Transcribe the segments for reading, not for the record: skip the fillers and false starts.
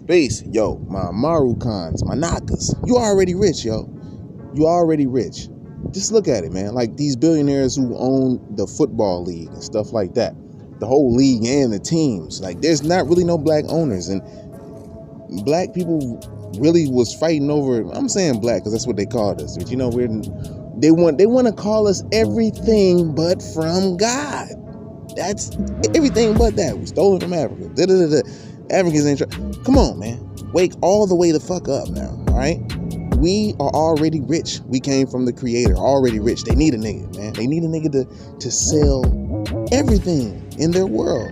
space, yo, my Amaru cons, my Nagas. You already rich, yo. You already rich. Just look at it, man. Like these billionaires who own the football league and stuff like that. The whole league and the teams. Like there's not really no black owners. And black people really was fighting over, I'm saying black because that's what they called us. But you know, they want to call us everything but from God. That's everything but that. We stole it from Africa. Africans ain't come on, man. Wake all the way the fuck up now, all right? We are already rich. We came from the creator, already rich. They need a nigga, man. They need a nigga to sell everything in their world.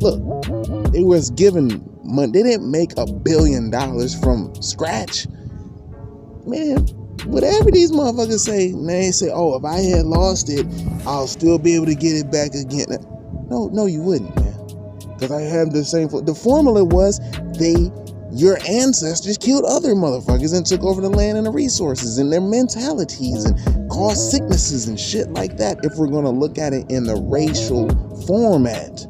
Look, they was given money. They didn't make $1 billion from scratch. Man, whatever these motherfuckers say, man, they say, oh, if I had lost it, I'll still be able to get it back again. No, you wouldn't, man. Because I have the same, the formula was your ancestors killed other motherfuckers and took over the land and the resources and their mentalities and caused sicknesses and shit like that. If we're going to look at it in the racial format,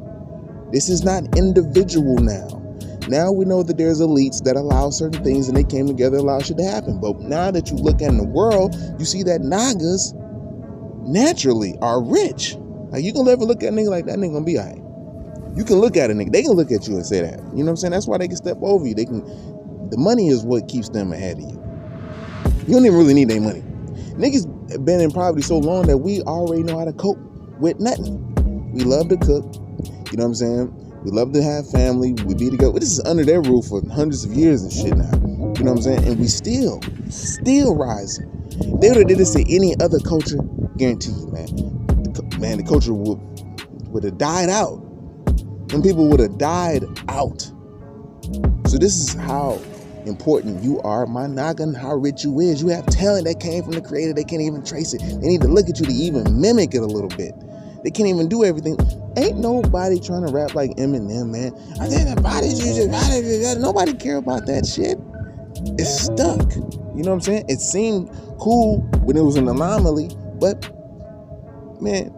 this is not individual now. Now we know that there's elites that allow certain things and they came together and allow shit to happen. But now that you look at in the world, you see that Nagas naturally are rich. Like you can never look at a nigga like that nigga gonna be all right. You can look at a nigga, they can look at you and say that. You know what I'm saying? That's why they can step over you. The money is what keeps them ahead of you. You don't even really need their money. Niggas been in poverty so long that we already know how to cope with nothing. We love to cook. You know what I'm saying? We love to have family. We be together. This is under their roof for hundreds of years and shit now. You know what I'm saying? And we still rising. They would have did this to any other culture, guarantee you, man. The culture would have died out. Them people would have died out. So this is how important you are, my Naga, and how rich you is. You have talent that came from the creator. They can't even trace it. They need to look at you to even mimic it a little bit. They can't even do everything. Ain't nobody trying to rap like Eminem, man. I think the body's using body. Nobody care about that shit. It's stuck. You know what I'm saying? It seemed cool when it was an anomaly, but man,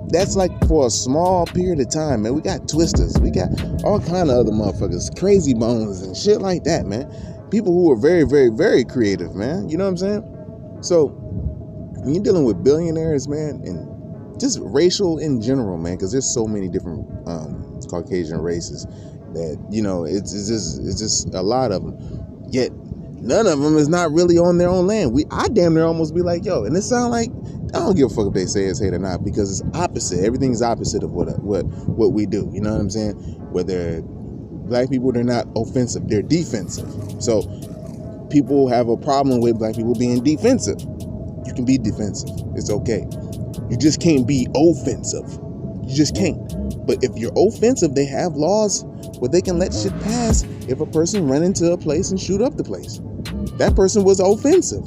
that's like for a small period of time, man. We got twisters. We got all kind of other motherfuckers, crazy bones and shit like that, man. People who are very, very, very creative, man. You know what I'm saying? So when you're dealing with billionaires, man, and just racial in general, man, because there's so many different Caucasian races that, you know, it's just a lot of them. Yet none of them is not really on their own land. I damn near almost be like, yo, and it sound like I don't give a fuck if they say it's hate or not, because it's opposite. Everything's opposite of what we do. You know what I'm saying? Whether black people, they're not offensive, they're defensive. So people have a problem with black people being defensive. You can be defensive. It's okay. You just can't be offensive. You just can't. But if you're offensive, they have laws where they can let shit pass if a person run into a place and shoot up the place. That person was offensive.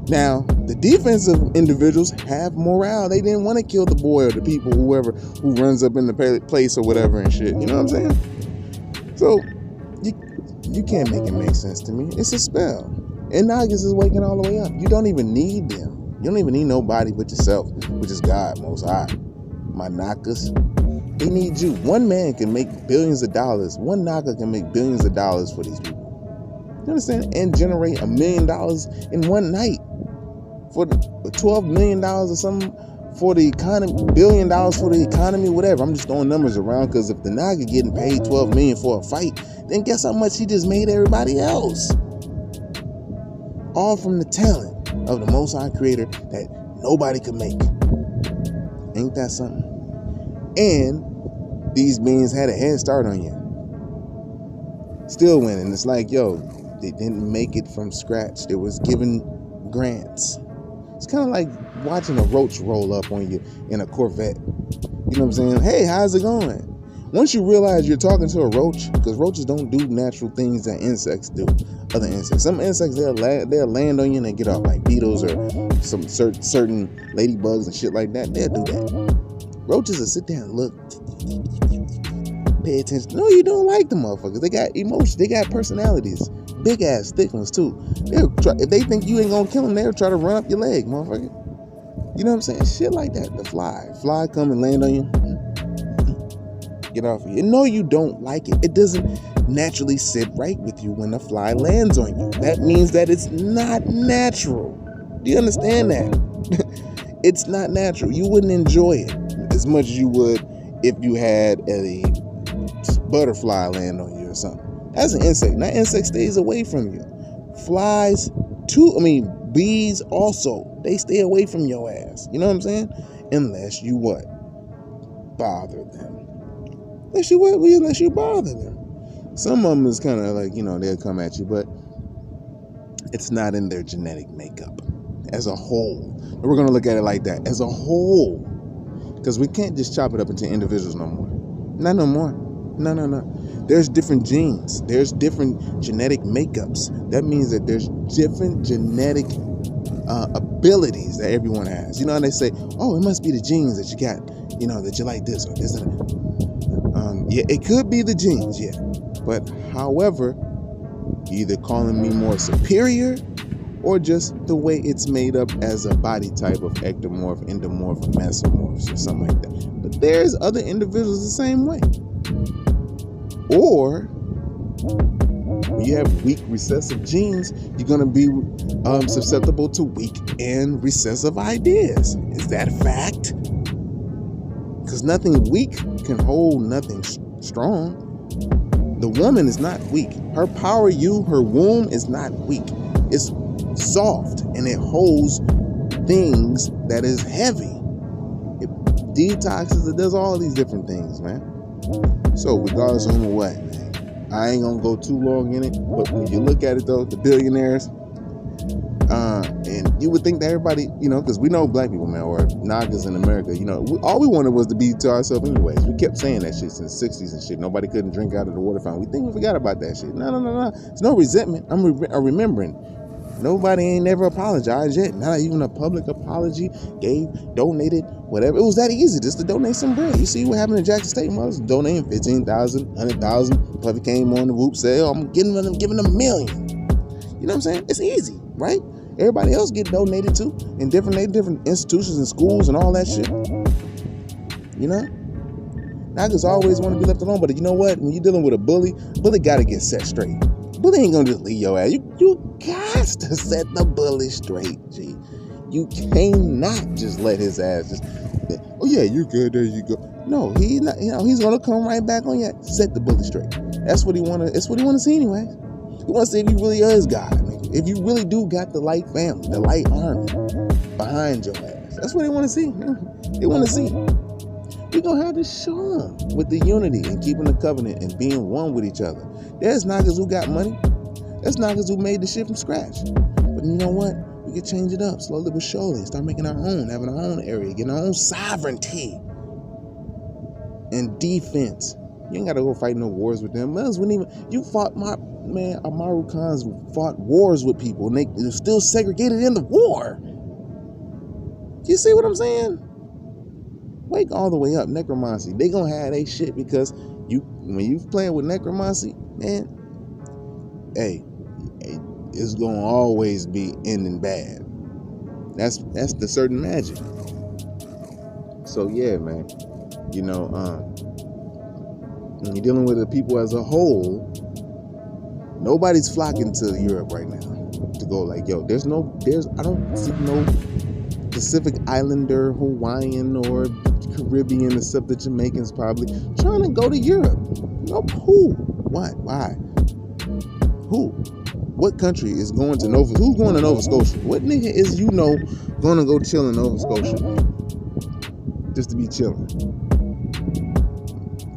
Now, the defensive individuals have morale. They didn't want to kill the boy or the people, whoever who runs up in the place or whatever and shit. You know what I'm saying? So, you can't make it make sense to me. It's a spell. And Nagas is waking all the way up. You don't even need them. You don't even need nobody but yourself, which is God, Most High. My Nagas, they need you. One man can make billions of dollars. One Naga can make billions of dollars for these people. You understand? And generate $1 million in one night. For $12 million or something for the economy, $1 billion for the economy, whatever. I'm just throwing numbers around, because if the Naga getting paid $12 million for a fight, then guess how much he just made everybody else? All from the talent of the Most High Creator that nobody could make. Ain't that something? And these beings had a head start on you. Still winning. It's like, yo, they didn't make it from scratch. They was given grants. It's kind of like watching a roach roll up on you in a Corvette. You know what I'm saying? Hey, how's it going? Once you realize you're talking to a roach, because roaches don't do natural things that insects do, other insects. Some insects, they'll land on you and they get off, like beetles or some certain ladybugs and shit like that. They'll do that. Roaches will sit there and look, pay attention. No, you don't like the motherfuckers. They got emotions. They got personalities. Big ass, thick ones too. If they think you ain't gonna kill them, they'll try to run up your leg, motherfucker. You know what I'm saying? Shit like that. The fly come and land on you. Get off of you. And no, you don't like it. It doesn't. naturally sit right with you when a fly lands on you. That means that it's not natural. Do you understand that? It's not natural. You wouldn't enjoy it as much as you would if you had a butterfly land on you or something. That's an insect. That insect stays away from you. Flies too, bees also, they stay away from your ass. You know what I'm saying? Unless you what? Bother them. Unless you bother them. Some of them is kind of like, they'll come at you, but it's not in their genetic makeup as a whole. And we're going to look at it like that, as a whole. Because we can't just chop it up into individuals no more. Not no more. No. There's different genes. There's different genetic makeups. That means that there's different genetic abilities that everyone has. And they say, oh, it must be the genes that you got, that you like this or this and that. Yeah, it could be the genes, yeah. But however, you're either calling me more superior or just the way it's made up as a body type of ectomorph, endomorph, or mesomorphs or something like that. But there's other individuals the same way. Or when you have weak recessive genes, you're going to be susceptible to weak and recessive ideas. Is that a fact? Because nothing weak can hold nothing strong. The woman is not weak. Her her womb is not weak. It's soft and it holds things that is heavy. It detoxes, it does all these different things, man. So regardless of whom or what, man, I ain't gonna go too long in it, but when you look at it though, the billionaires, and you would think that everybody, because we know black people, man, or Nagas in America, all we wanted was to be to ourselves anyways. We kept saying that shit since the 60s and shit. Nobody couldn't drink out of the water fountain. We think we forgot about that shit. No. There's no resentment. I'm remembering. Nobody ain't never apologized yet. Not even a public apology. Donated, whatever. It was that easy just to donate some bread. You see what happened to Jackson State was donating 15,000, 100,000. Puffy came on the whoop, said, oh, I'm giving them $1 million. You know what I'm saying? It's easy, right? Everybody else get donated to in different institutions and schools and all that shit. Nagas always want to be left alone, but you know what? When you're dealing with a bully got to get set straight. Bully ain't gonna just leave your ass. You got to set the bully straight, G. You cannot just let his ass just, oh yeah, you good, there you go. No, he's not. He's gonna come right back on you. Set the bully straight. That's what he wanna. It's what he wanna see anyway. He wanna see if you really is God. If you really do got the light family, the light army behind your ass. That's what they want to see. They want to see. We're going to have to show them with the unity and keeping the covenant and being one with each other. There's Nagas who got money. There's Nagas who made the shit from scratch. But you know what? We can change it up slowly but surely. Start making our own, having our own area, getting our own sovereignty and defense. You ain't got to go fight no wars with them. You fought Amaru Khans fought wars with people and they still segregated in the war. You see what I'm saying? Wake all the way up, necromancy. They gonna have they shit because when you playing with necromancy, man, hey, it's gonna always be ending bad. That's the certain magic. So yeah, man, when you're dealing with the people as a whole, nobody's flocking to Europe right now to go like, yo, I don't see no Pacific Islander, Hawaiian, or Caribbean, except the Jamaicans probably trying to go to Europe. Who? What? Why? Who? What country is going to Nova? Who's going to Nova Scotia? What nigga is going to go chill in Nova Scotia just to be chilling?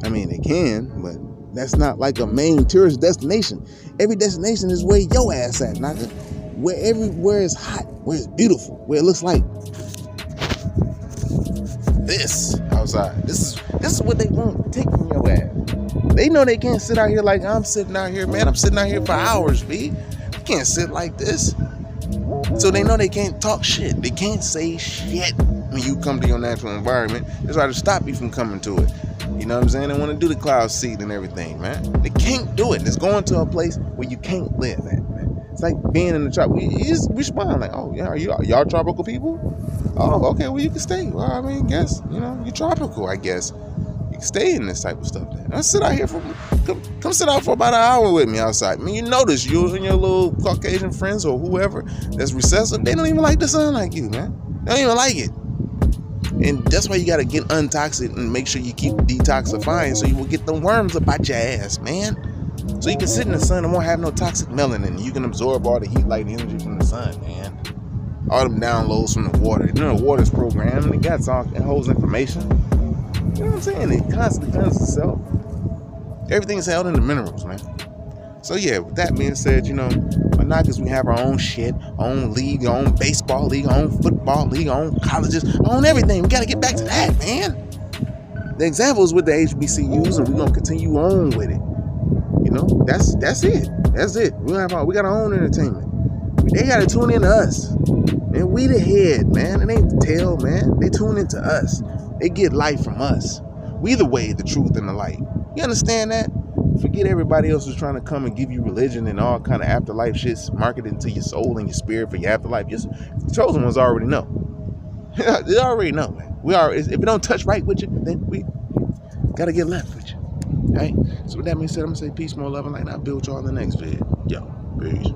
They can, but that's not like a main tourist destination. Every destination is where your ass at, nigga. Where everywhere is hot, where it's beautiful, where it looks like this outside. This is what they want to take from your ass. They know they can't sit out here like I'm sitting out here, man. I'm sitting out here for hours, B. You can't sit like this. So they know they can't talk shit. They can't say shit when you come to your natural environment. They try to stop you from coming to it. You know what I'm saying? They want to do the cloud seed and everything, man. They can't do it. It's going to a place where you can't live at, man. It's like being in the tropical. We just respond like, oh, yeah, are y'all tropical people? Oh, okay, well, you can stay. Well, guess, you're tropical, I guess. You can Stay in this type of stuff. Then. Don't sit out here come sit out for about an hour with me outside. I mean, you notice you and your little Caucasian friends or whoever that's recessive, they don't even like the sun like you, man. They don't even like it. And that's why you got to get untoxic and make sure you keep detoxifying so you will get the worms about your ass, man. So you can sit in the sun and won't have no toxic melanin. You can absorb all the heat, light, and energy from the sun, man. All them downloads from the water. You know, the water's programmed. It holds information. You know what I'm saying? It constantly cleanses itself. Everything's held in the minerals, man. So yeah, with that being said, you know, my Nagas, we have our own shit, our own league, our own baseball league, our own football league, our own colleges, our own everything. We got to get back to that, man. The example is with the HBCUs, and we're going to continue on with it. You know, that's it. That's it. We got our own entertainment. They got to tune in to us. And we the head, man. It ain't the tail, man. They tune into us. They get light from us. We the way, the truth, and the light. You understand that? Forget everybody else who's trying to come and give you religion and all kind of afterlife shits marketed into your soul and your spirit for your afterlife. The chosen ones already know. They already know, man. If it don't touch right with you, then we got to get left with you. All right? So with that being said, I'm going to say peace, more love, and light, and I'll build y'all in the next vid. Yo, peace.